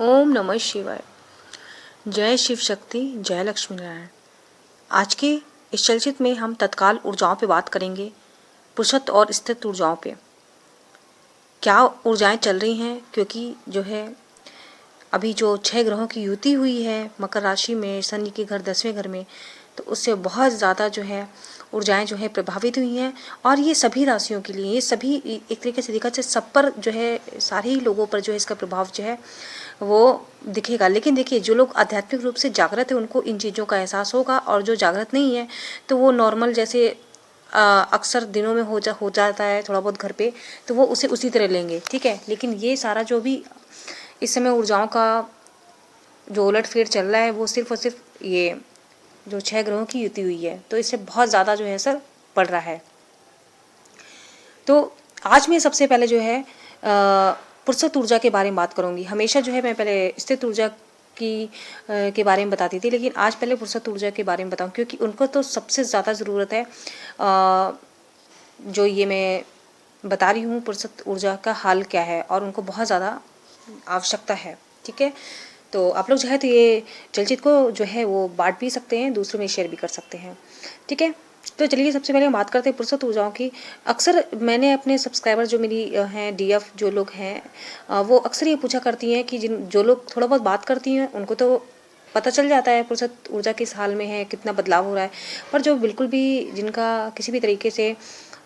ओम नमः शिवाय। जय शिव शक्ति, जय लक्ष्मी नारायण। आज के इस चलचित्र में हम तत्काल ऊर्जाओं पे बात करेंगे, पुरुषत्व और स्थित ऊर्जाओं पे। क्या ऊर्जाएं चल रही हैं, क्योंकि जो है अभी जो 6 ग्रहों की युति हुई है मकर राशि में, शनि के घर 10वें घर में, तो उससे बहुत ज़्यादा जो है ऊर्जाएं जो है प्रभावित हुई हैं। और ये सभी राशियों के लिए, ये सभी एक तरीके से देखा जाए सब पर जो है, सारे ही लोगों पर जो है इसका प्रभाव जो है वो दिखेगा। लेकिन देखिए, जो लोग आध्यात्मिक रूप से जागृत है उनको इन चीज़ों का एहसास होगा, और जो जागृत नहीं है तो वो नॉर्मल जैसे अक्सर दिनों में हो जाता है थोड़ा बहुत घर पे, तो वो उसे उसी तरह लेंगे, ठीक है। लेकिन ये सारा जो भी इस समय ऊर्जाओं का जो उलटफेर चल रहा है वो सिर्फ और सिर्फ ये जो 6 ग्रहों की युति हुई है, तो इससे बहुत ज़्यादा जो है असर पड़ रहा है। तो आज मैं सबसे पहले जो है पुरुषत्व ऊर्जा के बारे में बात करूंगी। हमेशा जो है मैं पहले स्थित ऊर्जा की के बारे में बताती थी, लेकिन आज पहले पुरुषत्व ऊर्जा के बारे में बताऊं, क्योंकि उनको तो सबसे ज़्यादा ज़रूरत है। जो ये मैं बता रही हूँ पुरुषत्व ऊर्जा का हाल क्या है, और उनको बहुत ज़्यादा आवश्यकता है, ठीक है। तो आप लोग जो है तो ये चलचित्र को जो है वो बांट भी सकते हैं, दूसरों में शेयर भी कर सकते हैं, ठीक है। तो चलिए सबसे पहले हम बात करते हैं पुरुषत्व ऊर्जाओं की। अक्सर मैंने अपने सब्सक्राइबर जो मेरी हैं डीएफ जो लोग हैं, वो अक्सर ये पूछा करती हैं कि जो लोग थोड़ा बहुत बात करती हैं उनको तो पता चल जाता है पुरुषत्व ऊर्जा किस हाल में है, कितना बदलाव हो रहा है। पर जो बिल्कुल भी जिनका किसी भी तरीके से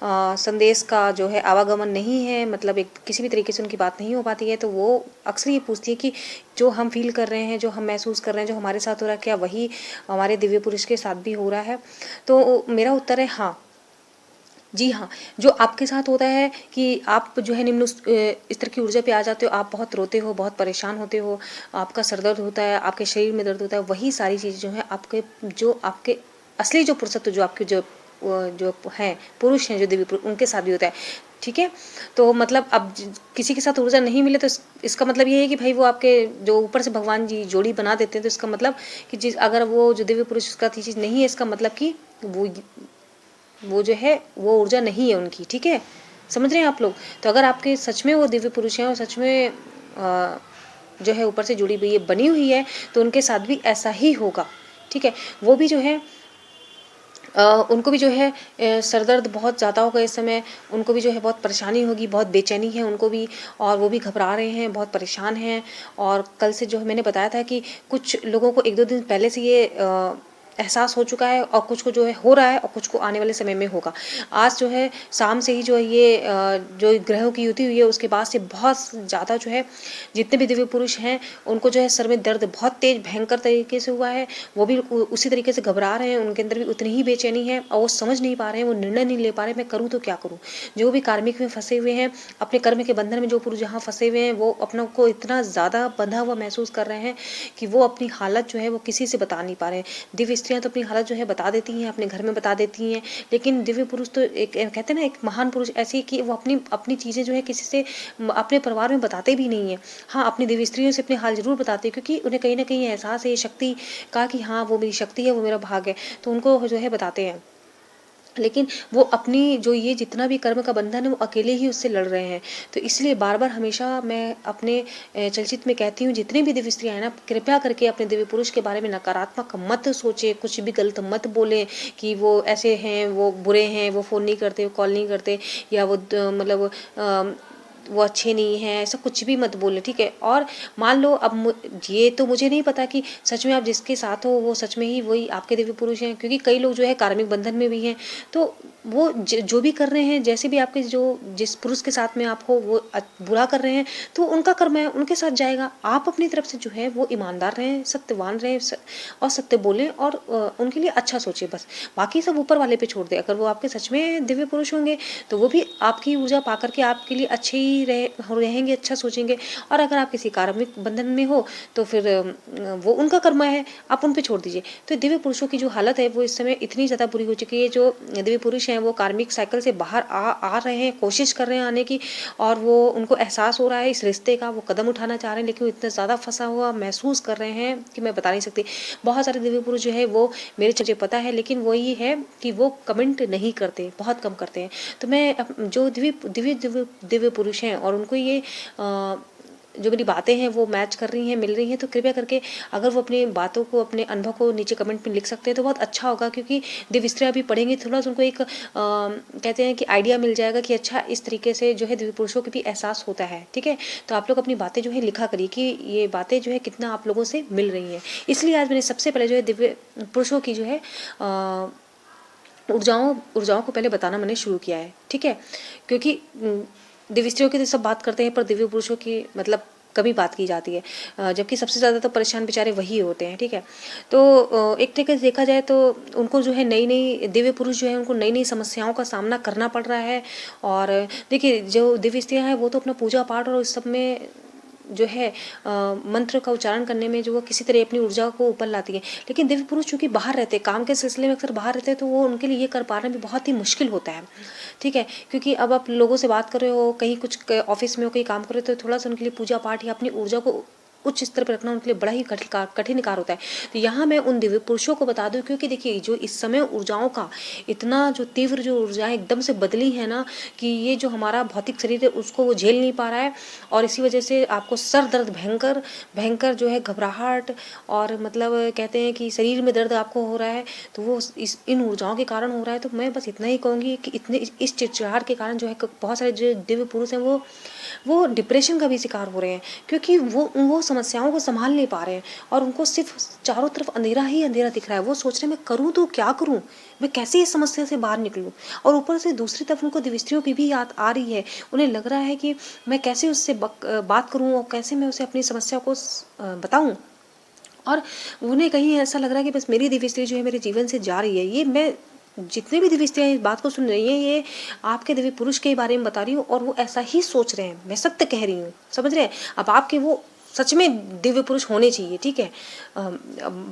संदेश का जो है आवागमन नहीं है, मतलब एक किसी भी तरीके से उनकी बात नहीं हो पाती है, तो वो अक्सर ये पूछती है कि जो हम फील कर रहे हैं, जो हम महसूस कर रहे हैं, जो हमारे साथ हो रहा है, क्या वही हमारे दिव्य पुरुष के साथ भी हो रहा है। तो मेरा उत्तर है हाँ, जी हाँ। जो आपके साथ होता है कि आप जो है निम्न स्तर की ऊर्जा पे आ जाते हो, आप बहुत रोते हो, बहुत परेशान होते हो, आपका सर दर्द होता है, आपके शरीर में दर्द होता है, वही सारी चीज़ें जो है आपके असली जो पुरुषत्व जो आपके जो हैं पुरुष हैं, जो दिव्य पुरुष, उनके साथ भी होता है, ठीक है। तो मतलब अब किसी के साथ ऊर्जा नहीं मिले तो इसका मतलब ये है कि भाई वो आपके जो ऊपर से भगवान जी जोड़ी बना देते हैं, तो इसका मतलब कि जिस अगर वो जो दिव्य पुरुष का चीज़ नहीं है, इसका मतलब कि वो जो है वो ऊर्जा नहीं है उनकी, ठीक है। समझ रहे हैं आप लोग। तो अगर आपके सच में वो दिव्य पुरुष हैं और सच में जो है ऊपर से जुड़ी हुई है, बनी हुई है, तो उनके साथ भी ऐसा ही होगा, ठीक है। वो भी जो है उनको भी जो है सर दर्द बहुत ज़्यादा होगा इस समय, उनको भी जो है बहुत परेशानी होगी, बहुत बेचैनी है उनको भी, और वो भी घबरा रहे हैं, बहुत परेशान हैं। और कल से जो है मैंने बताया था कि कुछ लोगों को 1-2 दिन पहले से ये एहसास हो चुका है, और कुछ को जो है हो रहा है, और कुछ को आने वाले समय में होगा। आज जो है शाम से ही जो है ये जो ग्रहों की युति हुई है उसके बाद से बहुत ज़्यादा जो है जितने भी दिव्य पुरुष हैं उनको जो है सर में दर्द बहुत तेज भयंकर तरीके से हुआ है। वो भी उसी तरीके से घबरा रहे हैं, उनके अंदर भी उतनी ही बेचैनी है, और वो समझ नहीं पा रहे हैं, वो निर्णय नहीं ले पा रहे, मैं करूँ तो क्या करूँ। जो भी कार्मिक में फंसे हुए हैं, अपने कर्म के बंधन में जो पुरुष जहाँ फंसे हुए हैं, वो अपनों को इतना ज़्यादा बंधा हुआ महसूस कर रहे हैं कि वो अपनी हालत जो है वो किसी से बता नहीं पा रहे हैं। दिव्य स्त्रियाँ तो अपनी हालत जो है बता देती हैं, अपने घर में बता देती हैं, लेकिन दिव्य पुरुष तो एक कहते हैं ना, एक महान पुरुष ऐसे कि वो अपनी अपनी चीज़ें जो है किसी से अपने परिवार में बताते भी नहीं है। हाँ, अपनी दिव्य स्त्रियों से अपने हाल जरूर बताते हैं, क्योंकि उन्हें कहीं ना कहीं एहसास है ये शक्ति का कि हाँ वो मेरी शक्ति है, वो मेरा भाग है, तो उनको जो है बताते हैं। लेकिन वो अपनी जो ये जितना भी कर्म का बंधन है वो अकेले ही उससे लड़ रहे हैं। तो इसलिए बार बार हमेशा मैं अपने चलचित्र में कहती हूँ, जितनी भी दिव्य स्त्रियाँ हैं ना, कृपया करके अपने दिव्य पुरुष के बारे में नकारात्मक मत सोचे, कुछ भी गलत मत बोले कि वो ऐसे हैं, वो बुरे हैं, वो फ़ोन नहीं करते, कॉल नहीं करते, या वो मतलब वो अच्छे नहीं हैं, ऐसा कुछ भी मत बोले, ठीक है। और मान लो अब ये तो मुझे नहीं पता कि सच में आप जिसके साथ हो वो सच में ही वही आपके दिव्य पुरुष हैं, क्योंकि कई लोग जो है कार्मिक बंधन में भी हैं, तो वो जो भी कर रहे हैं, जैसे भी आपके जो जिस पुरुष के साथ में आप हो वो बुरा कर रहे हैं, तो उनका कर्म है, उनके साथ जाएगा। आप अपनी तरफ से जो है वो ईमानदार रहें, सत्यवान रहें, और सत्य बोलें, और उनके लिए अच्छा सोचें, बस। बाकी सब ऊपर वाले पे छोड़ दें। अगर वो आपके सच में दिव्य पुरुष होंगे तो वो भी आपकी ऊर्जा पा करके आपके लिए अच्छे ही रहेंगे, अच्छा सोचेंगे। और अगर आप किसी कार्मिक बंधन में हो तो फिर वो उनका कर्म है, आप उन पे छोड़ दीजिए। तो दिव्य पुरुषों की जो हालत है वो इस समय इतनी ज़्यादा बुरी हो चुकी है, जो दिव्य पुरुष हैं वो कार्मिक साइकिल से बाहर आ रहे हैं, कोशिश कर रहे हैं आने की, और वो उनको एहसास हो रहा है इस रिश्ते का, वो कदम उठाना चाह रहे हैं, लेकिन वो इतना ज़्यादा फंसा हुआ महसूस कर रहे हैं कि मैं बता नहीं सकती। बहुत सारे दिव्य पुरुष जो है वो मेरे मुझे पता है, लेकिन वो ये है कि वो कमेंट नहीं करते, बहुत कम करते हैं। तो मैं जो दिव्य दिव्य दिव्य दिव्य पुरुष हैं और उनको ये जो मेरी बातें हैं वो मैच कर रही हैं, मिल रही हैं, तो कृपया करके अगर वो अपनी बातों को, अपने अनुभव को नीचे कमेंट में लिख सकते हैं तो बहुत अच्छा होगा, क्योंकि दिव्य स्त्रियाँ भी पढ़ेंगी थोड़ा सा उनको एक कहते हैं कि आइडिया मिल जाएगा कि अच्छा इस तरीके से जो है दिव्य पुरुषों को भी एहसास होता है। ठीक है, तो आप लोग अपनी बातें जो है लिखा करिए कि ये बातें जो है कितना आप लोगों से मिल रही हैं। इसलिए आज मैंने सबसे पहले जो है दिव्य पुरुषों की जो है ऊर्जाओं को पहले बताना मैंने शुरू किया है। ठीक है, क्योंकि दिव्य स्त्रियों की तो सब बात करते हैं पर दिव्य पुरुषों की मतलब कभी बात की जाती है, जबकि सबसे ज़्यादा तो परेशान बेचारे वही होते हैं। ठीक है, तो एक तरीके से देखा जाए तो उनको जो है नई नई दिव्य पुरुष जो है उनको नई नई समस्याओं का सामना करना पड़ रहा है। और देखिए जो दिव्य स्त्रियाँ हैं वो तो अपना पूजा पाठ और इस सब में जो है मंत्र का उच्चारण करने में जो वो किसी तरह अपनी ऊर्जा को ऊपर लाती है, लेकिन दिव्य पुरुष चूंकि बाहर रहते हैं, काम के सिलसिले में अक्सर बाहर रहते हैं, तो वो उनके लिए ये कर पाना भी बहुत ही मुश्किल होता है। ठीक है, क्योंकि अब आप लोगों से बात कर रहे हो, कहीं कुछ ऑफिस में हो, कहीं काम कर रहे हो, तो थोड़ा सा उनके लिए पूजा पाठ या अपनी ऊर्जा को उच्च स्तर पर रखना उनके लिए बड़ा ही कठिन कार्य होता है। तो यहाँ मैं उन दिव्य पुरुषों को बता दूं, क्योंकि देखिए जो इस समय ऊर्जाओं का इतना जो तीव्र जो ऊर्जाएं एकदम से बदली है ना, कि ये जो हमारा भौतिक शरीर है उसको वो झेल नहीं पा रहा है, और इसी वजह से आपको सर दर्द भयंकर भयंकर जो है घबराहट, और मतलब कहते हैं कि शरीर में दर्द आपको हो रहा है, तो वो इन ऊर्जाओं के कारण हो रहा है। तो मैं बस इतना ही कहूँगी कि इतने इस चिड़चिड़ाहट के कारण जो है बहुत सारे जो दिव्य पुरुष हैं वो डिप्रेशन का भी शिकार हो रहे हैं, क्योंकि वो समस्याओं को संभाल नहीं पा रहे हैं और उनको सिर्फ चारों तरफ अंधेरा ही अंधेरा दिख रहा है। वो सोच रहे हैं मैं करूँ तो क्या करूँ, मैं कैसे इस समस्या से बाहर निकलूँ। और ऊपर से दूसरी तरफ उनको दिव्यस्त्रियों की भी याद आ रही है, उन्हें लग रहा है कि मैं कैसे उससे बात करूँ और कैसे मैं उसे अपनी समस्या को बताऊँ। और उन्हें कहीं ऐसा लग रहा है कि बस मेरी दिव्यस्त्री जो है मेरे जीवन से जा रही है। ये मैं जितने भी दिव्य स्त्रियाँ इस बात को सुन रही हैं, ये आपके दिव्य पुरुष के बारे में बता रही हूँ और वो ऐसा ही सोच रहे हैं, मैं सत्य कह रही हूँ, समझ रहे हैं। अब आपके वो सच में दिव्य पुरुष होने चाहिए। ठीक है,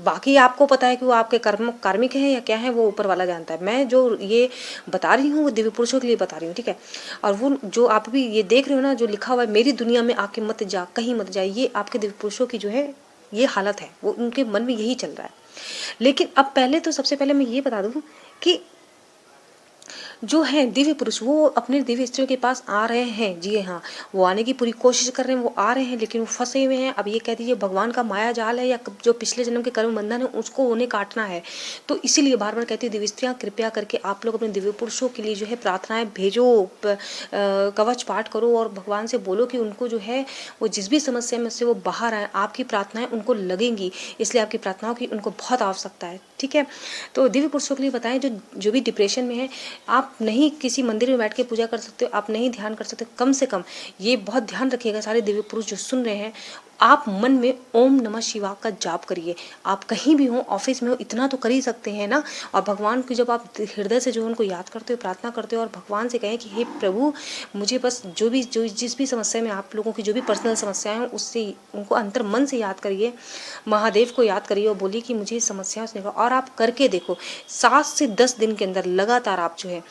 बाकी आपको पता है कि वो आपके कार्मिक है या क्या है, वो ऊपर वाला जानता है। मैं जो ये बता रही हूँ वो दिव्य पुरुषों के लिए बता रही हूँ। ठीक है, और वो जो आप भी ये देख रहे हो ना, जो लिखा हुआ है मेरी दुनिया में आके मत जा, कहीं मत जा, ये आपके दिव्य पुरुषों की जो है ये हालत है, वो उनके मन में यही चल रहा है। लेकिन अब पहले तो सबसे पहले मैं ये बता दूं कि जो है दिव्य पुरुष वो अपने दिव्य स्त्रियों के पास आ रहे हैं। जी हाँ, वो आने की पूरी कोशिश कर रहे हैं, वो आ रहे हैं, लेकिन वो फंसे हुए हैं। अब ये कह दीजिए भगवान का माया जाल है या जो पिछले जन्म के कर्म बंधन है उसको उन्हें काटना है। तो इसीलिए बार बार कहती है दिव्य स्त्रियाँ, कृपया करके आप लोग अपने दिव्य पुरुषों के लिए जो है प्रार्थनाएं भेजो, कवच पाठ करो और भगवान से बोलो कि उनको जो है वो जिस भी समस्या में से वो बाहर आए। आपकी प्रार्थनाएं उनको लगेंगी, इसलिए आपकी प्रार्थनाओं की उनको बहुत आवश्यकता है। ठीक है, तो दिव्य पुरुषों के लिए बताएं जो भी डिप्रेशन में है, आप नहीं किसी मंदिर में बैठ के पूजा कर सकते हो, आप नहीं ध्यान कर सकते, कम से कम ये बहुत ध्यान रखिएगा सारे दिव्य पुरुष जो सुन रहे हैं, आप मन में ओम नमः शिवाय का जाप करिए। आप कहीं भी हो, ऑफिस में हो, इतना तो कर ही सकते हैं ना। और भगवान की जब आप हृदय से जो उनको याद करते हो, प्रार्थना करते हो और भगवान से कहें कि हे प्रभु, मुझे बस जो जिस भी समस्या में आप लोगों की जो भी पर्सनल समस्याएं हैं उससे उनको अंतर मन से याद करिए, महादेव को याद करिए और बोलिए कि मुझे समस्याओं से निकालो। और आप करके देखो 7 से 10 दिन के अंदर लगातार आप जो है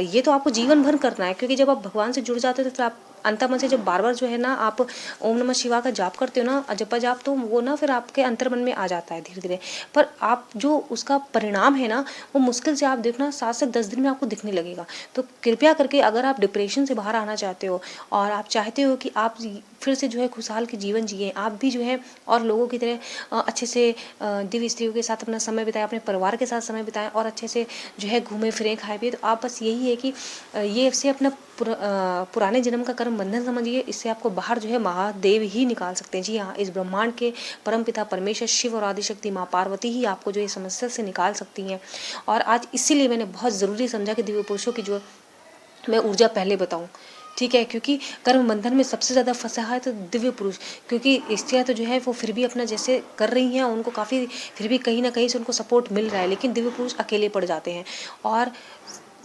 ये तो आपको जीवन भर करना है, क्योंकि जब आप भगवान से जुड़ जाते हो तो फिर आप अंतर मन से जब बार बार जो है ना आप ओम नमः शिवाय का जाप करते हो ना, जपा जाप, तो वो ना फिर आपके अंतर मन में आ जाता है धीरे धीरे। पर आप जो उसका परिणाम है ना, वो मुश्किल से आप देखना 7 से 10 दिन में आपको दिखने लगेगा। तो कृपया करके अगर आप डिप्रेशन से बाहर आना चाहते हो और आप चाहते हो कि आप फिर से जो है खुशहाल के जीवन जिए, आप भी जो है और लोगों की तरह अच्छे से दिव्य स्त्रियों के साथ अपना समय बिताएं, अपने परिवार के साथ समय बिताएं और अच्छे से जो है घूमे फिरें, खाए पिए। तो आप बस यही है कि ये से अपना पुराने जन्म का कर्म बंधन समझिए, इससे आपको बाहर जो है महादेव ही निकाल सकते हैं। जी हाँ, इस ब्रह्मांड के परमपिता परमेश्वर शिव और आदिशक्ति माँ पार्वती ही आपको जो है समस्या से निकाल सकती हैं। और आज इसीलिए मैंने बहुत ज़रूरी समझा कि दिव्य पुरुषों की जो मैं ऊर्जा पहले बताऊं। ठीक है, क्योंकि कर्म बंधन में सबसे ज़्यादा फंसा है तो दिव्य पुरुष, क्योंकि स्त्रियाँ तो जो है वो फिर भी अपना जैसे कर रही हैं, उनको काफ़ी फिर भी कहीं ना कहीं से उनको सपोर्ट मिल रहा है, लेकिन दिव्य पुरुष अकेले पड़ जाते हैं। और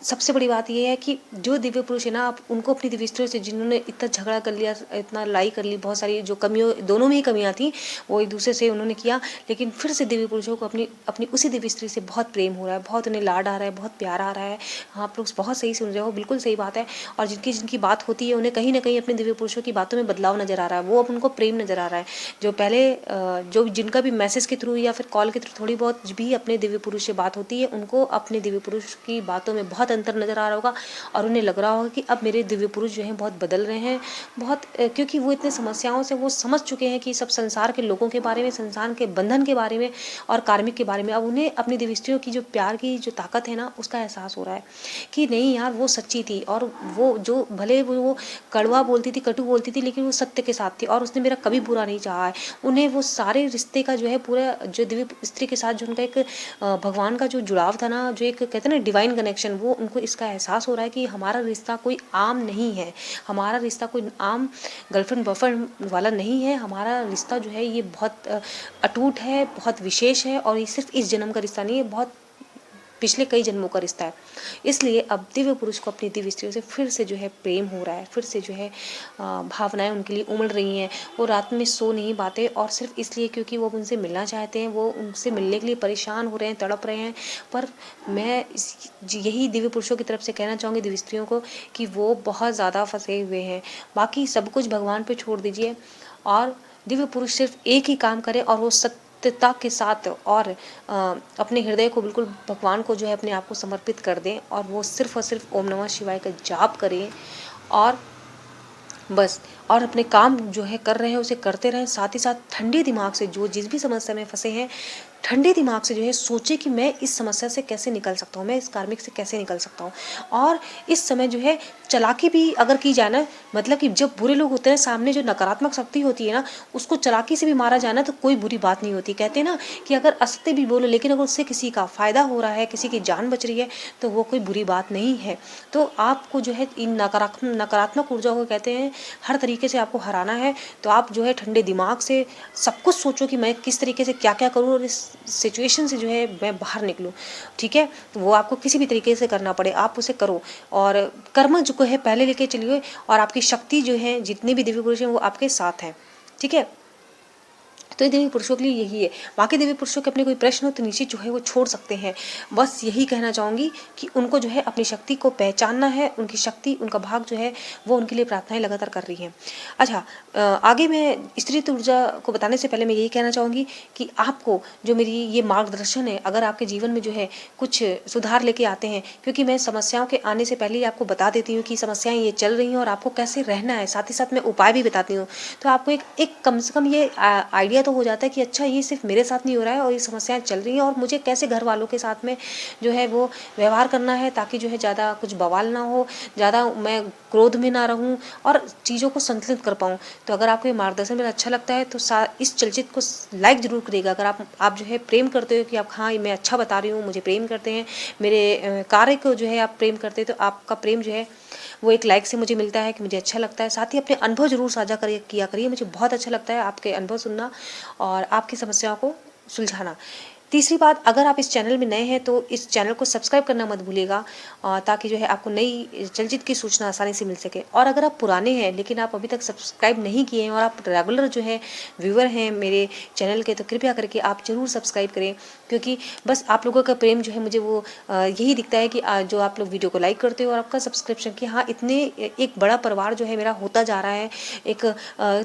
सबसे बड़ी बात यह है कि जो दिव्य पुरुष है ना, आप उनको अपनी दिव्य स्त्रियों से जिन्होंने इतना झगड़ा कर लिया, इतना लड़ाई कर ली, बहुत सारी जो कमियों दोनों में ही कमियां थी वो एक दूसरे से उन्होंने किया, लेकिन फिर से दिव्य पुरुषों को अपनी अपनी उसी दिव्य स्त्री से बहुत प्रेम हो रहा है, बहुत उन्हें लाड आ रहा है, बहुत प्यार आ रहा है। हाँ, आप लोग बहुत सही सुन रहे हो, बिल्कुल सही बात है। और जिनकी बात होती है उन्हें कहीं ना कहीं अपने दिव्य पुरुषों की बातों में बदलाव नजर आ रहा है, वो अब उनको प्रेम नजर आ रहा है। जो पहले जो जिनका भी मैसेज के थ्रू या फिर कॉल के थ्रू थोड़ी बहुत भी अपने दिव्य पुरुष से बात होती है, उनको अपने दिव्य पुरुष की बातों में बहुत अंतर नज़र आ रहा होगा और उन्हें लग रहा होगा कि अब मेरे दिव्य पुरुष जो हैं बहुत बदल रहे हैं, बहुत क्योंकि वो इतने समस्याओं से वो समझ चुके हैं कि सब संसार के लोगों के बारे में, संसार के बंधन के बारे में और कार्मिक के बारे में। अब उन्हें अपनी दिव्य स्त्रियों की जो प्यार की जो ताकत है ना, उसका एहसास हो रहा है कि नहीं यार, वो सच्ची थी और वो जो भले वो कड़वा बोलती थी, कटु बोलती थी, लेकिन वो सत्य के साथ थी और उसने मेरा कभी बुरा नहीं चाहा है। उन्हें वो सारे रिश्ते का जो है पूरा जो दिव्य स्त्री के साथ जो उनका एक भगवान का जो जुड़ाव था ना, जो एक कहते हैं ना डिवाइन कनेक्शन, वो उनको इसका एहसास हो रहा है कि हमारा रिश्ता कोई आम नहीं है, हमारा रिश्ता कोई आम गर्लफ्रेंड बॉयफ्रेंड वाला नहीं है। हमारा रिश्ता जो है ये बहुत अटूट है, बहुत विशेष है और ये सिर्फ इस जन्म का रिश्ता नहीं है, बहुत पिछले कई जन्मों का रिश्ता है। इसलिए अब दिव्य पुरुष को अपनी दिव्य स्त्रियों से फिर से जो है प्रेम हो रहा है, फिर से जो है भावनाएं उनके लिए उमड़ रही हैं। वो रात में सो नहीं पाते और सिर्फ इसलिए क्योंकि वो उनसे मिलना चाहते हैं, वो उनसे मिलने के लिए परेशान हो रहे हैं, तड़प रहे हैं। पर मैं यही दिव्य पुरुषों की तरफ से कहना चाहूँगी दिव्य स्त्रियों को कि वो बहुत ज़्यादा फंसे हुए हैं। बाकी सब कुछ भगवान पे छोड़ दीजिए और दिव्य पुरुष सिर्फ एक ही काम करे और वो सत्यता के साथ और अपने हृदय को बिल्कुल भगवान को जो है अपने आप को समर्पित कर दें और वो सिर्फ और सिर्फ ओम नमः शिवाय का जाप करें और बस, और अपने काम जो है कर रहे हैं उसे करते रहें। साथ ही साथ ठंडे दिमाग से जो जिस भी समस्या में फंसे हैं, ठंडे दिमाग से जो है सोचे कि मैं इस समस्या से कैसे निकल सकता हूँ, मैं इस कार्मिक से कैसे निकल सकता हूँ। और इस समय जो है चालाकी भी अगर की जाए ना, मतलब कि जब बुरे लोग होते हैं सामने, जो नकारात्मक शक्ति होती है ना, उसको चालाकी से भी मारा जाए ना तो कोई बुरी बात नहीं होती। कहते हैं ना कि अगर असत्य भी बोलो लेकिन अगर उससे किसी का फायदा हो रहा है, किसी की जान बच रही है, तो वो कोई बुरी बात नहीं है। तो आपको जो है इन नकारात्मक ऊर्जा को कहते हैं हर तरीके से आपको हराना है। तो आप जो है ठंडे दिमाग से सब कुछ सोचो कि मैं किस तरीके से क्या क्या करूँ और इस सिचुएशन से जो है मैं बाहर निकलूँ। ठीक है, तो वो आपको किसी भी तरीके से करना पड़े आप उसे करो और कर्म जो है पहले लेके चलिए और आपकी शक्ति जो है, जितने भी दिव्य पुरुष हैं वो आपके साथ हैं। ठीक है, तो ये दिव्य पुरुषों के लिए यही है। बाकी दिव्य पुरुषों के अपने कोई प्रश्न हो तो नीचे जो है वो छोड़ सकते हैं। बस यही कहना चाहूँगी कि उनको जो है अपनी शक्ति को पहचानना है, उनकी शक्ति, उनका भाग जो है वो उनके लिए प्रार्थनाएं लगातार कर रही हैं। अच्छा, आगे मैं स्त्री ऊर्जा को बताने से पहले मैं यही कहना चाहूँगी कि आपको जो मेरी ये मार्गदर्शन है, अगर आपके जीवन में जो है कुछ सुधार लेके आते हैं, क्योंकि मैं समस्याओं के आने से पहले ही आपको बता देती हूँ कि समस्याएं ये चल रही हैं और आपको कैसे रहना है, साथ ही साथ मैं उपाय भी बताती हूँ। तो आपको एक कम से कम ये आइडिया तो हो जाता है कि अच्छा ये सिर्फ मेरे साथ नहीं हो रहा है और ये समस्याएं चल रही हैं और मुझे कैसे घर वालों के साथ में जो है वो व्यवहार करना है ताकि जो है ज़्यादा कुछ बवाल ना हो, ज़्यादा मैं क्रोध में ना रहूं और चीज़ों को संतुलित कर पाऊं। तो अगर आपको ये मार्गदर्शन मेरा अच्छा लगता है तो इस चलचित्र को लाइक जरूर करिएगा। अगर आप जो है प्रेम करते हो कि आप हाँ मैं अच्छा बता रही हूँ, मुझे प्रेम करते हैं, मेरे कार्य को जो है आप प्रेम करते हैं, तो आपका प्रेम जो है वो एक लाइक से मुझे मिलता है कि मुझे अच्छा लगता है। साथ ही अपने अनुभव जरूर साझा किया करिए, मुझे बहुत अच्छा लगता है आपके अनुभव सुनना और आपकी समस्याओं को सुलझाना। तीसरी बात, अगर आप इस चैनल में नए हैं तो इस चैनल को सब्सक्राइब करना मत भूलिएगा ताकि जो है आपको नई चलचित्र की सूचना आसानी से मिल सके। और अगर आप पुराने हैं लेकिन आप अभी तक सब्सक्राइब नहीं किए हैं और आप रेगुलर जो है व्यूअर हैं मेरे चैनल के, तो कृपया करके आप जरूर सब्सक्राइब करें, क्योंकि बस आप लोगों का प्रेम जो है मुझे वो यही दिखता है कि जो आप लोग वीडियो को लाइक करते हो और आपका सब्सक्रिप्शन, कि हाँ इतने एक बड़ा परिवार जो है मेरा होता जा रहा है एक,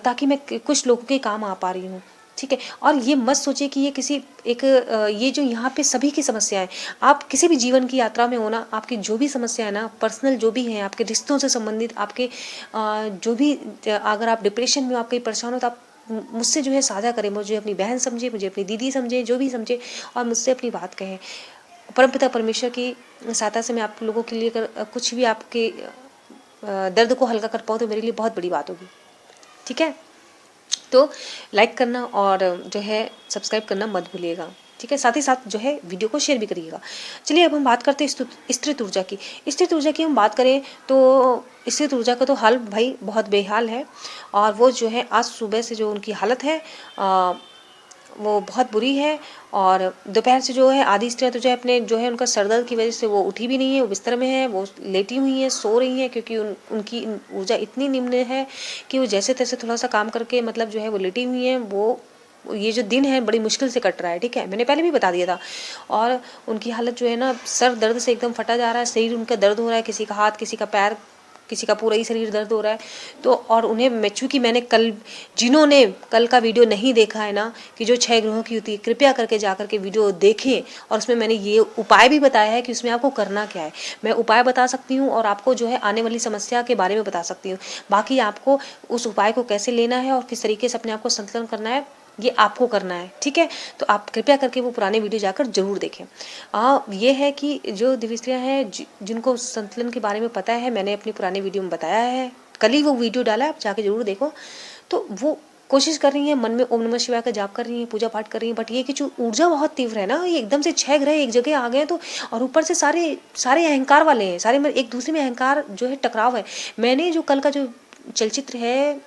ताकि मैं कुछ लोगों के काम आ पा रही हूँ। ठीक है, और ये मत सोचिए कि ये किसी एक ये जो यहाँ पे सभी की समस्या है, आप किसी भी जीवन की यात्रा में हो ना, आपकी जो भी समस्या है ना, पर्सनल जो भी है, आपके रिश्तों से संबंधित, आपके जो भी, अगर आप डिप्रेशन में हो, आप कहीं परेशान हो, तो आप मुझसे जो है साझा करें, मुझे अपनी बहन समझे, मुझे अपनी दीदी समझे, जो भी समझे, और मुझसे अपनी बात कहें। परमपिता परमेश्वर की सहायता से मैं आप लोगों के लिए अगर कुछ भी आपके दर्द को हल्का कर पाऊँ तो मेरे लिए बहुत बड़ी बात होगी। ठीक है, तो लाइक करना और जो है सब्सक्राइब करना मत भूलिएगा। ठीक है, साथ ही साथ जो है वीडियो को शेयर भी करिएगा। चलिए अब हम बात करते हैं स्त्री ऊर्जा की। स्त्री ऊर्जा की हम बात करें तो स्त्री ऊर्जा का तो हाल भाई बहुत बेहाल है और वो जो है आज सुबह से जो उनकी हालत है वो बहुत बुरी है। और दोपहर से जो है आधी स्त्रियाँ तो जो है अपने जो है उनका सर दर्द की वजह से वो उठी भी नहीं है, वो बिस्तर में है, वो लेटी हुई हैं, सो रही हैं, क्योंकि उनकी ऊर्जा इतनी निम्न है कि वो जैसे तैसे थोड़ा सा काम करके मतलब जो है वो लेटी हुई हैं। वो ये जो दिन है बड़ी मुश्किल से कट रहा है। ठीक है, मैंने पहले भी बता दिया था। और उनकी हालत जो है ना, सर दर्द से एकदम फटा जा रहा है, शरीर उनका दर्द हो रहा है, किसी का हाथ किसी का पैर किसी का पूरा ही शरीर दर्द हो रहा है। तो और उन्हें मैं, चूँकि मैंने जिन्होंने कल का वीडियो नहीं देखा है ना, कि जो 6 ग्रहों की होती है, कृपया करके जाकर के वीडियो देखें। और उसमें मैंने ये उपाय भी बताया है कि उसमें आपको करना क्या है। मैं उपाय बता सकती हूँ और आपको जो है आने वाली समस्या के बारे में बता सकती हूँ। बाकी आपको उस उपाय को कैसे लेना है और किस तरीके से अपने आप को संतुलन करना है, ये आपको करना है, ठीक है। तो आप कृपया करके वो पुराने वीडियो जाकर जरूर देखें। ये है कि जो दिव्य स्त्रियाँ हैं जिनको संतुलन के बारे में पता है, मैंने अपनी पुरानी वीडियो में बताया है, कल ही वो वीडियो डाला है, आप जाके जरूर देखो। तो वो कोशिश कर रही हैं, मन में ओम नमः शिवाय का जाप कर रही हैं, पूजा पाठ कर रही हैं, बट ये कि जो ऊर्जा बहुत तीव्र है ना, ये एकदम से 6 ग्रह एक जगह आ गए तो, और ऊपर से सारे सारे अहंकार वाले हैं, सारे एक दूसरे में अहंकार जो है टकराव है। मैंने जो कल का जो चलचित्र है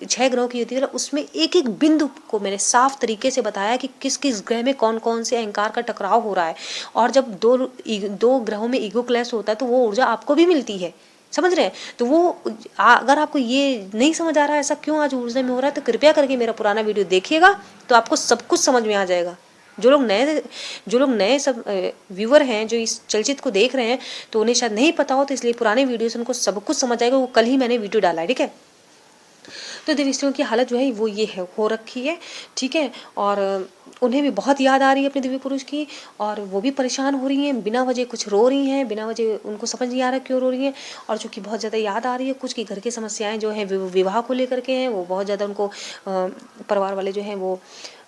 6 ग्रहों की होती है, उसमें एक एक बिंदु को मैंने साफ तरीके से बताया कि किस किस ग्रह में कौन कौन से अहंकार का टकराव हो रहा है। और जब दो ग्रहों में ईगो क्लैश होता है तो वो ऊर्जा आपको भी मिलती है, समझ रहे हैं। तो वो अगर आपको ये नहीं समझ आ रहा है ऐसा क्यों आज ऊर्जा में हो रहा है, तो कृपया करके मेरा पुराना वीडियो देखिएगा, तो आपको सब कुछ समझ में आ जाएगा। जो लोग नए सब व्यूअर हैं जो इस चलचित्र को देख रहे हैं, तो उन्हें शायद नहीं पता हो, तो इसलिए पुराने वीडियो से उनको सब कुछ समझ आएगा। वो कल ही मैंने वीडियो डाला है, ठीक है। तो दिव्य स्त्रियों की हालत जो है वो ये है, हो रखी है, ठीक है। और उन्हें भी बहुत याद आ रही है अपने दिव्य पुरुष की, और वो भी परेशान हो रही हैं, बिना वजह कुछ रो रही हैं, बिना वजह उनको समझ नहीं आ रहा क्यों रो रही हैं। और चूँकि बहुत ज़्यादा याद आ रही है, कुछ की घर की समस्याएं जो हैं विवाह को लेकर के हैं, वो बहुत ज़्यादा उनको परिवार वाले जो हैं वो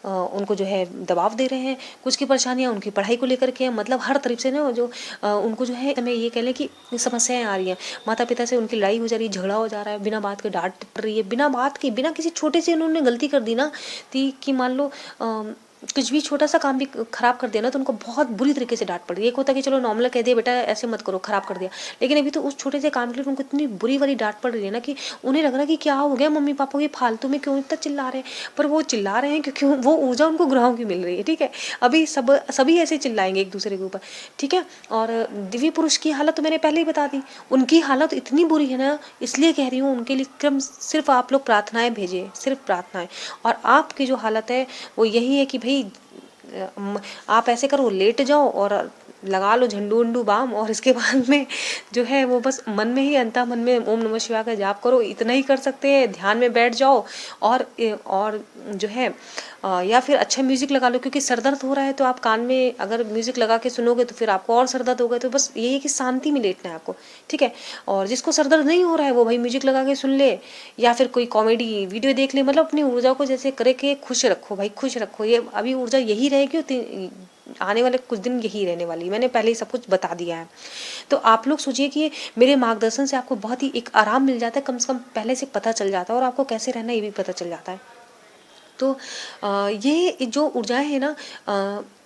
उनको जो है दबाव दे रहे हैं। कुछ की परेशानियां उनकी पढ़ाई को लेकर के हैं, मतलब हर तरफ से ना जो उनको जो है, हमें ये कह लें कि समस्याएं आ रही हैं। माता पिता से उनकी लड़ाई हो जा रही है, झगड़ा हो जा रहा है, बिना बात के डांट पड़ रही है, बिना बात की, बिना किसी छोटे से उन्होंने गलती कर दी ना, कि मान लो कुछ भी छोटा सा काम भी खराब कर दिया ना, तो उनको बहुत बुरी तरीके से डांट पड़ रही है। एक होता है कि चलो नॉर्मल कह दिया बेटा ऐसे मत करो, खराब कर दिया, लेकिन अभी तो उस छोटे से काम के लिए उनको इतनी बुरी वाली डांट पड़ रही है ना, कि उन्हें लग रहा है कि क्या हो गया मम्मी पापा, ये फालतू में क्यों इतना चिल्ला रहे हैं। पर वो चिल्ला रहे हैं क्योंकि वो ऊर्जा उनको ग्रहों की मिल रही है, ठीक है। अभी सभी ऐसे चिल्लाएंगे एक दूसरे के ऊपर, ठीक है। और दिव्य पुरुष की हालत तो मैंने पहले ही बता दी, उनकी हालत इतनी बुरी है ना, इसलिए कह रही हूँ उनके लिए क्रम सिर्फ आप लोग प्रार्थनाएं भेजिए, सिर्फ प्रार्थनाएं। और आपकी जो हालत है वो यही है कि भाई आप ऐसे करो, लेट जाओ और लगा लो झंडू उंडू बाम, और इसके बाद में जो है वो बस मन में ही अंतः मन में ओम नमः शिवाय का जाप करो, इतना ही कर सकते हैं। ध्यान में बैठ जाओ और जो है या फिर अच्छा म्यूजिक लगा लो, क्योंकि सर दर्द हो रहा है तो आप कान में अगर म्यूजिक लगा के सुनोगे तो फिर आपको और सर दर्द होगा। तो बस यही है कि शांति में लेटना है आपको, ठीक है। और जिसको सर दर्द नहीं हो रहा है वो भाई म्यूजिक लगा के सुन ले, या फिर कोई कॉमेडी वीडियो देख ले, मतलब अपनी ऊर्जा को जैसे करे के खुश रखो भाई, खुश रखो। ये अभी ऊर्जा यही रहेगी, आने वाले कुछ दिन यही रहने वाली, मैंने पहले ही सब कुछ बता दिया है। तो आप लोग सोचिए कि मेरे मार्गदर्शन से आपको बहुत ही एक आराम मिल जाता है, कम से कम पहले से पता चल जाता है, और आपको कैसे रहना ये भी पता चल जाता है। तो ये जो ऊर्जाएं है ना,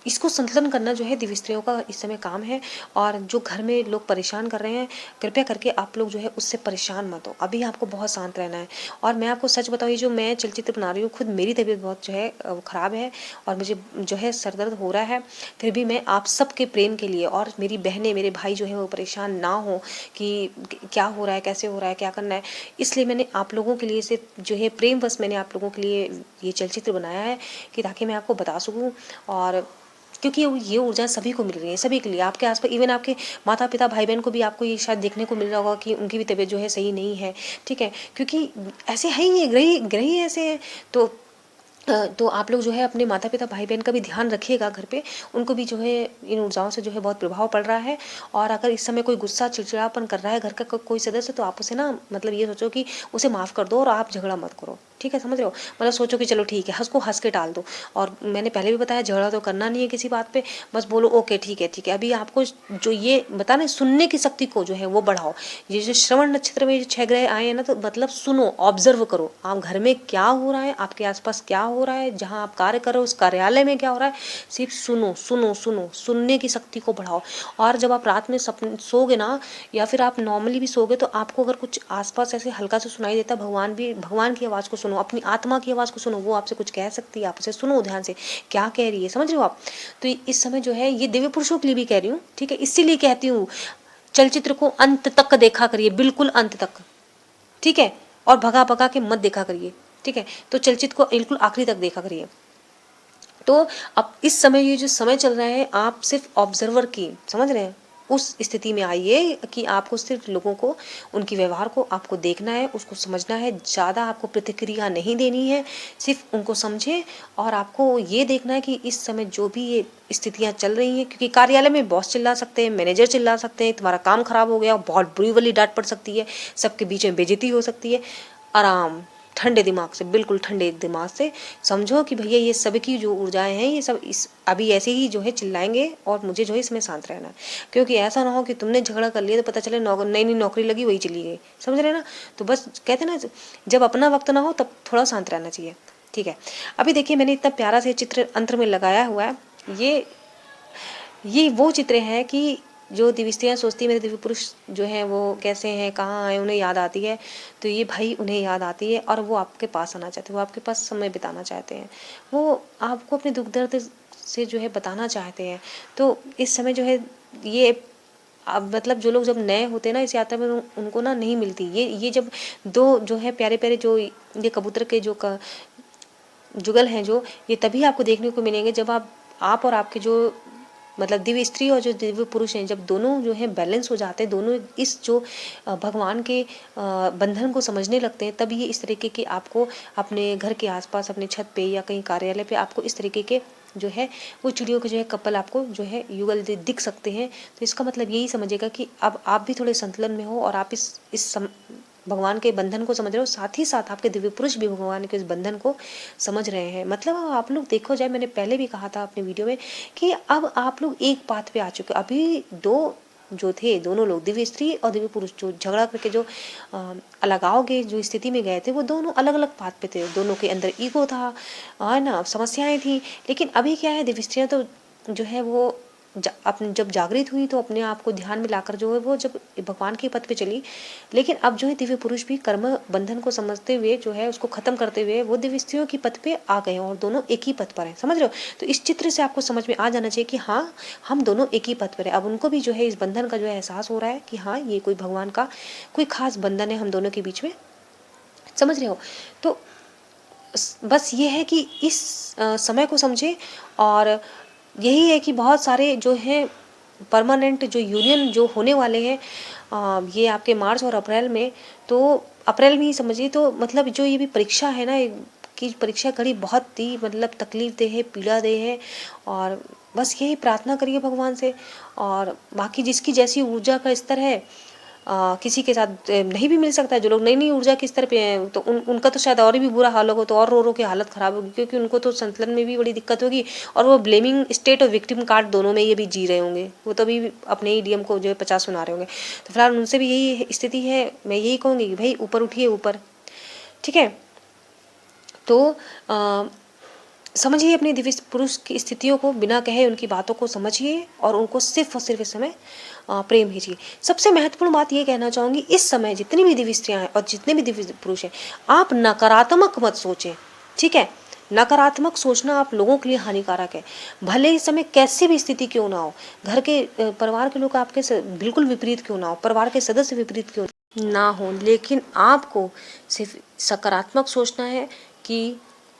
इसको संतुलन करना जो है दिव्य स्त्रियों का इस समय काम है। और जो घर में लोग परेशान कर रहे हैं, कृपया करके आप लोग जो है उससे परेशान मत हो, अभी आपको बहुत शांत रहना है। और मैं आपको सच बताऊँ, ये जो मैं चलचित्र बना रही हूँ, खुद मेरी तबीयत बहुत जो है वो ख़राब है, और मुझे जो है सर दर्द हो रहा है, फिर भी मैं आप सबके प्रेम के लिए, और मेरी बहनें मेरे भाई जो है वो परेशान ना हो कि क्या हो रहा है, कैसे हो रहा है, क्या करना है, इसलिए मैंने आप लोगों के लिए से जो है प्रेमवश मैंने आप लोगों के लिए ये चलचित्र बनाया है, कि ताकि मैं आपको बता सकूं। और क्योंकि ये ऊर्जा सभी को मिल रही है, सभी के लिए, आपके आसपास इवन आपके माता पिता भाई बहन को भी आपको ये शायद देखने को मिल रहा होगा कि उनकी भी तबीयत जो है सही नहीं है, ठीक है। क्योंकि ऐसे है ही, ग्रही ऐसे हैं। तो आप लोग जो है अपने माता पिता भाई बहन का भी ध्यान रखिएगा घर पे, उनको भी जो है इन ऊर्जाओं से जो है बहुत प्रभाव पड़ रहा है। और अगर इस समय कोई गुस्सा चिड़चिड़ापन कर रहा है घर का कोई सदस्य, तो आप उसे ना, मतलब ये सोचो कि उसे माफ़ कर दो और आप झगड़ा मत करो, ठीक है, समझ रहे हो। मतलब सोचो कि चलो ठीक है, हंस के टाल दो। और मैंने पहले भी बताया, झगड़ा तो करना नहीं है किसी बात पे, बस बोलो ओके ठीक है ठीक है। अभी आपको जो ये बताना, सुनने की शक्ति को जो है वो बढ़ाओ। ये जो श्रवण नक्षत्र में जो 6 ग्रह आए हैं ना, तो मतलब सुनो, ऑब्जर्व करो, आप घर में क्या हो रहा है, आपके आसपास क्या हो रहा है, जहाँ आप कार्य करो उस कार्यालय में क्या हो रहा है, सिर्फ सुनो सुनो सुनो, सुनने की शक्ति को बढ़ाओ। और जब आप रात में सोगे ना, या फिर आप नॉर्मली भी सोगे, तो आपको अगर कुछ आसपास ऐसे हल्का सा सुनाई देता, भगवान की आवाज़ को सुनो, अपनी आत्मा की आवाज़ को सुनो, वो आपसे कुछ कह सकती है, आप उसे सुनो ध्यान से, क्या कह रही है, समझ रहे हो आप। तो इस समय जो है ये दिव्य पुरुषों के लिए भी कह रही हूँ, ठीक है, इसीलिए कहती हूँ चलचित्र को अंत तक देखा करिए, बिल्कुल अंत तक, ठीक है। और भगा भगा के मत देखा करिए, ठीक है। तो चलचित्र को बिल्कुल आखिरी तक देखा करिए। तो अब इस समय ये जो समय चल रहा है, आप सिर्फ ऑब्जर्वर की, समझ रहे हैं, उस स्थिति में आइए कि आपको सिर्फ लोगों को, उनकी व्यवहार को आपको देखना है, उसको समझना है, ज़्यादा आपको प्रतिक्रिया नहीं देनी है, सिर्फ उनको समझें। और आपको ये देखना है कि इस समय जो भी ये स्थितियाँ चल रही हैं, क्योंकि कार्यालय में बॉस चिल्ला सकते हैं, मैनेजर चिल्ला सकते हैं, तुम्हारा काम खराब हो गया, बहुत बुरी वाली डांट पड़ सकती है, सबके बीच में बेइज्जती हो सकती है। आराम, ठंडे दिमाग से, बिल्कुल ठंडे दिमाग से समझो कि भैया ये सब की जो ऊर्जाएं हैं, ये सब इस अभी ऐसे ही जो है चिल्लाएंगे और मुझे जो है इसमें शांत रहना है। क्योंकि ऐसा ना हो कि तुमने झगड़ा कर लिया तो पता चले नई नई नौकरी लगी वही चली गई, समझ रहे ना। तो बस कहते ना, जब अपना वक्त ना हो तब थोड़ा शांत रहना चाहिए, ठीक है। अभी देखिए मैंने इतना प्यारा से चित्र अंतर में लगाया हुआ है। ये वो चित्र है कि जो दिव्य स्त्रियाँ सोचती है मेरे दिव्य पुरुष जो हैं वो कैसे हैं, कहाँ आए, उन्हें याद आती है। तो ये भाई उन्हें याद आती है और वो आपके पास आना चाहते हैं, वो आपके पास समय बिताना चाहते हैं, वो आपको अपने दुख दर्द से जो है बताना चाहते हैं। तो इस समय जो है ये अब मतलब जो लोग जब नए होते हैं ना इस यात्रा में, उनको ना नहीं मिलती ये जब दो जो है प्यारे प्यारे जो ये कबूतर के जो जुगल हैं, जो ये तभी आपको देखने को मिलेंगे जब आप और आपके जो मतलब दिव्य स्त्री और जो दिव्य पुरुष हैं, जब दोनों जो है बैलेंस हो जाते हैं, दोनों इस जो भगवान के बंधन को समझने लगते हैं, तब ये इस तरीके के आपको अपने घर के आसपास, अपने छत पे या कहीं कार्यालय पे आपको इस तरीके के जो है वो चिड़ियों के जो है कपल आपको जो है युगल दिख सकते हैं। तो इसका मतलब यही समझिएगा कि अब आप भी थोड़े संतुलन में हो और आप इस भगवान के बंधन को समझ रहे हो, साथ ही साथ आपके दिव्य पुरुष भी भगवान के इस बंधन को समझ रहे हैं। मतलब आप लोग देखो जाए, मैंने पहले भी कहा था अपने वीडियो में कि अब आप लोग एक बात पे आ चुके हो। अभी दो जो थे, दोनों लोग दिव्य स्त्री और दिव्य पुरुष जो झगड़ा करके जो अलगाव के जो स्थिति में गए थे, वो दोनों अलग अलग बात पे थे, दोनों के अंदर ईगो था, है ना, समस्याएं थी। लेकिन अभी क्या है, दिव्य स्त्रियाँ तो जो है वो अपने जब जागृत हुई तो अपने आप को ध्यान में लाकर जो है वो जब भगवान के पथ पे चली। लेकिन अब जो है दिव्य पुरुष भी कर्म बंधन को समझते हुए जो है उसको खत्म करते हुए वो दिव्य स्त्रियों की पथ पे आ गए और दोनों एक ही पथ पर हैं, समझ रहे हो। तो इस चित्र से आपको समझ में आ जाना चाहिए कि हाँ, हम दोनों एक ही पथ पर है। अब उनको भी जो है इस बंधन का जो है एहसास हो रहा है कि हाँ, ये कोई भगवान का कोई खास बंधन है हम दोनों के बीच में, समझ रहे हो। तो बस ये है कि इस समय को समझे। और यही है कि बहुत सारे जो हैं परमानेंट जो यूनियन जो होने वाले हैं ये आपके मार्च और अप्रैल में, तो अप्रैल में ही समझिए। तो मतलब जो ये भी परीक्षा है ना कि परीक्षा कड़ी बहुत ही मतलब तकलीफ दे है, पीड़ा दे है। और बस यही प्रार्थना करिए भगवान से। और बाकी जिसकी जैसी ऊर्जा का स्तर है, किसी के साथ नहीं भी मिल सकता है। जो लोग नई नई ऊर्जा के स्तर पे हैं तो उनका तो शायद और भी बुरा हाल होगा, तो और रो रो के हालत ख़राब होगी, क्योंकि उनको तो संतुलन में भी बड़ी दिक्कत होगी और वो ब्लेमिंग स्टेट और विक्टिम कार्ड दोनों में ये भी जी रहे होंगे। वो तो अभी अपने ही डीएम को जो है 50 सुना रहे होंगे। तो फिलहाल उनसे भी यही स्थिति है। मैं यही कहूँगी कि भाई ऊपर उठिए, ऊपर, ठीक है। तो समझिए अपने दिव्य पुरुष की स्थितियों को, बिना कहे उनकी बातों को समझिए और उनको सिर्फ और सिर्फ इस समय प्रेम भेजिए। सबसे महत्वपूर्ण बात ये कहना चाहूँगी, इस समय जितनी भी दिव्य स्त्रियाँ हैं और जितने भी दिव्य पुरुष हैं, आप नकारात्मक मत सोचें, ठीक है। नकारात्मक सोचना आप लोगों के लिए हानिकारक है। भले इस समय कैसी भी स्थिति क्यों ना हो, घर के परिवार के लोग आपके बिल्कुल विपरीत क्यों ना हो, परिवार के सदस्य विपरीत क्यों ना हो, लेकिन आपको सिर्फ सकारात्मक सोचना है कि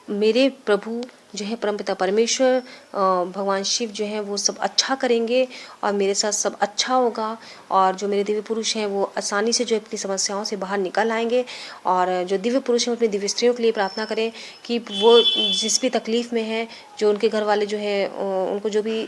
मेरे प्रभु जो है परमपिता परमेश्वर, भगवान शिव जो है वो सब अच्छा करेंगे और मेरे साथ सब अच्छा होगा। और जो मेरे दिव्य पुरुष हैं वो आसानी से जो अपनी समस्याओं से बाहर निकल आएंगे। और जो दिव्य पुरुष हैं अपनी दिव्य स्त्रियों के लिए प्रार्थना करें कि वो जिस भी तकलीफ़ में है, जो उनके घर वाले जो है उनको जो भी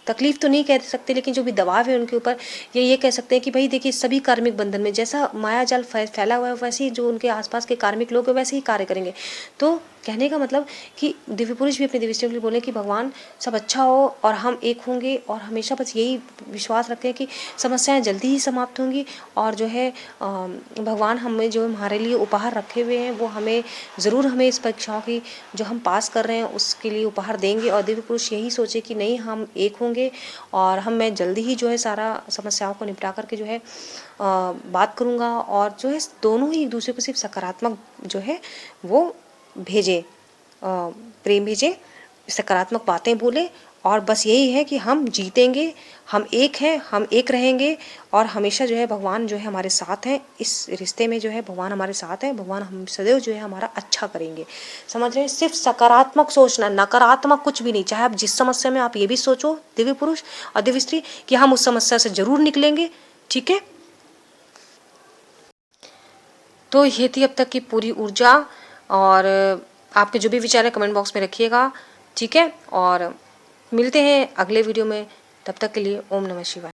तकलीफ तो नहीं कह सकते, लेकिन जो भी दबाव है उनके ऊपर, ये कह सकते हैं कि भाई देखिए सभी कार्मिक बंधन में जैसा माया जाल फैला हुआ है, वैसे ही जो उनके आसपास के कार्मिक लोग हैं वैसे ही कार्य करेंगे। तो कहने का मतलब कि दिव्य पुरुष भी अपनी दिव्य स्त्रियों के लिए बोले कि भगवान सब अच्छा हो और हम एक होंगे, और हमेशा बस यही विश्वास रखें कि समस्याएं जल्दी ही समाप्त होंगी। और जो है भगवान हमें जो हमारे लिए उपहार रखे हुए हैं वो हमें ज़रूर, हमें इस परीक्षाओं की जो हम पास कर रहे हैं उसके लिए उपहार देंगे। और दिव्य पुरुष यही सोचे कि नहीं, हम एक होंगे और मैं जल्दी ही जो है सारा समस्याओं को निपटा करके जो है बात करूँगा। और जो है दोनों ही एक दूसरे को सिर्फ सकारात्मक जो है वो भेजे, प्रेम भेजे, सकारात्मक बातें बोले और बस यही है कि हम जीतेंगे, हम एक हैं, हम एक रहेंगे और हमेशा जो है भगवान जो है हमारे साथ हैं। इस रिश्ते में जो है भगवान हमारे साथ हैं, भगवान हम सदैव जो है हमारा अच्छा करेंगे। समझ रहे हैं? सिर्फ सकारात्मक सोचना, नकारात्मक कुछ भी नहीं। चाहे आप जिस समस्या में आप ये भी सोचो दिव्य पुरुष और दिव्य स्त्री कि हम उस समस्या से जरूर निकलेंगे। ठीक है, तो ये थी अब तक की पूरी ऊर्जा। और आपके जो भी विचार है कमेंट बॉक्स में रखिएगा। ठीक है, और मिलते हैं अगले वीडियो में। तब तक के लिए ओम नमः शिवाय।